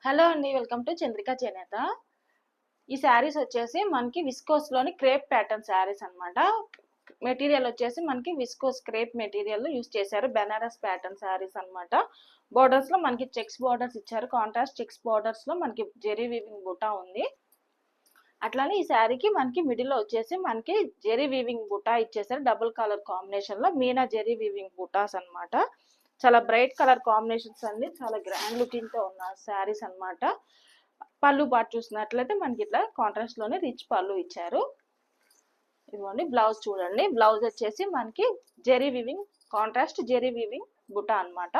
Hello అండి, welcome to Chandrika చేనేత. ఈ శారీస్ వచ్చేసి మనకి విస్కోస్లోని క్రేప్ ప్యాటర్న్ శారీస్ అనమాట. మెటీరియల్ వచ్చేసి మనకి విస్కోస్ క్రేప్ మెటీరియల్ యూస్ చేశారు. బెనారస్ ప్యాటర్న్ శారీస్ అనమాట. బోర్డర్స్లో మనకి చెక్స్ బోర్డర్స్ ఇచ్చారు. కాంట్రాస్ట్ చెక్స్ బోర్డర్స్లో మనకి జెరీ వీవింగ్ బుటా ఉంది. అట్లానే ఈ శారీకి మనకి మిడిల్లో వచ్చేసి మనకి జెరీ వీవింగ్ బుటా ఇచ్చేసారు. డబుల్ కలర్ కాంబినేషన్లో మీనా జెరీ వీవింగ్ బుటాస్ అనమాట. చాలా బ్రైట్ కలర్ కాంబినేషన్స్ అన్ని చాలా గ్రాండ్ లుకింగ్ తో ఉన్న శారీస్ అన్నమాట. పళ్ళు పాటు చూసినట్లయితే మనకి ఇట్లా కాంట్రాస్ట్ లోనే రిచ్ పళ్ళు ఇచ్చారు. ఇదిగోండి బ్లౌజ్ చూడండి. బ్లౌజ్ వచ్చేసి మనకి zari weaving contrast zari weaving buta అన్నమాట.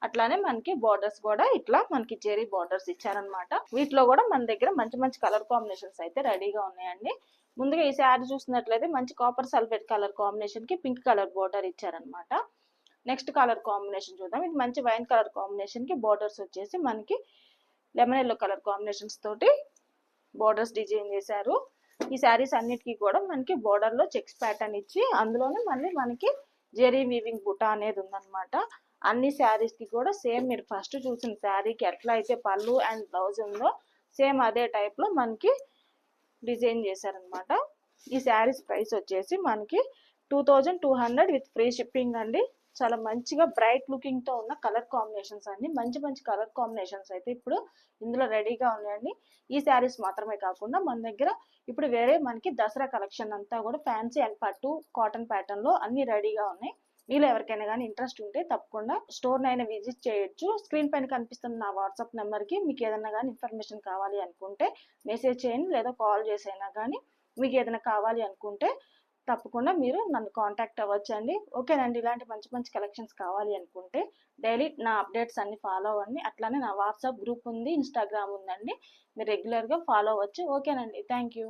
అట్లానే మనకి బోర్డర్స్ కూడా ఇట్లా మనకి జెరీ బోర్డర్స్ ఇచ్చారనమాట. వీటిలో కూడా మన దగ్గర మంచి మంచి కలర్ కాంబినేషన్స్ అయితే రెడీగా ఉన్నాయండి. ముందుగా ఈ శారీ చూసినట్లయితే మంచి కాపర్ సల్ఫేట్ కలర్ కాంబినేషన్ కి పింక్ కలర్ బోర్డర్ ఇచ్చారనమాట. నెక్స్ట్ కలర్ కాంబినేషన్ చూద్దాం. ఇది మంచి వైన్ కలర్ కాంబినేషన్ కి బోర్డర్స్ వచ్చేసి మనకి లెమన్ ఎల్లో కలర్ కాంబినేషన్స్ తోటి బోర్డర్స్ డిజైన్ చేశారు. ఈ శారీస్ అన్నిటికీ కూడా మనకి బోర్డర్ లో చెక్స్ ప్యాటర్న్ ఇచ్చి అందులోనే మళ్ళీ మనకి జెరీ వీవింగ్ బుటా అనేది ఉందన్నమాట. అన్ని శారీస్ కి కూడా సేమ్ మీరు ఫస్ట్ చూసిన శారీకి ఎట్లా అయితే పళ్ళు అండ్ బ్లౌజ్ ఉందో సేమ్ అదే టైప్ లో మనకి డిజైన్ చేశారనమాట. ఈ శారీస్ ప్రైస్ వచ్చేసి మనకి 2200 విత్ ఫ్రీ షిప్పింగ్ అండి. చాలా మంచిగా బ్రైట్ లుకింగ్ తో ఉన్న కలర్ కాంబినేషన్స్ అన్ని మంచి మంచి కలర్ కాంబినేషన్స్ అయితే ఇప్పుడు ఇందులో రెడీగా ఉన్నాయండి. ఈ శారీస్ మాత్రమే కాకుండా మన దగ్గర ఇప్పుడు వేరే మనకి దసరా కలెక్షన్ అంతా కూడా ఫ్యాన్సీ అండ్ పట్టు కాటన్ ప్యాటర్న్ లో అన్ని రెడీగా ఉన్నాయి. మీలో ఎవరికైనా కానీ ఇంట్రెస్ట్ ఉంటే తప్పకుండా స్టోర్ అయినా విజిట్ చేయొచ్చు. స్క్రీన్ పైన కనిపిస్తున్న నా వాట్సాప్ నెంబర్ కి మీకు ఏదైనా కానీ ఇన్ఫర్మేషన్ కావాలి అనుకుంటే మెసేజ్ చేయండి, లేదా కాల్ చేసైనా కానీ మీకు ఏదైనా కావాలి అనుకుంటే తప్పకుండా మీరు నన్ను కాంటాక్ట్ అవ్వచ్చండి. ఓకేనండి. ఇలాంటి మంచి మంచి కలెక్షన్స్ కావాలి అనుకుంటే డైలీ నా అప్డేట్స్ అన్ని ఫాలో అవ్వండి. అట్లానే నా వాట్సాప్ గ్రూప్ ఉంది, ఇన్స్టాగ్రామ్ ఉందండి. మీరు రెగ్యులర్గా ఫాలో అవ్వచ్చు. ఓకేనండి. Thank you.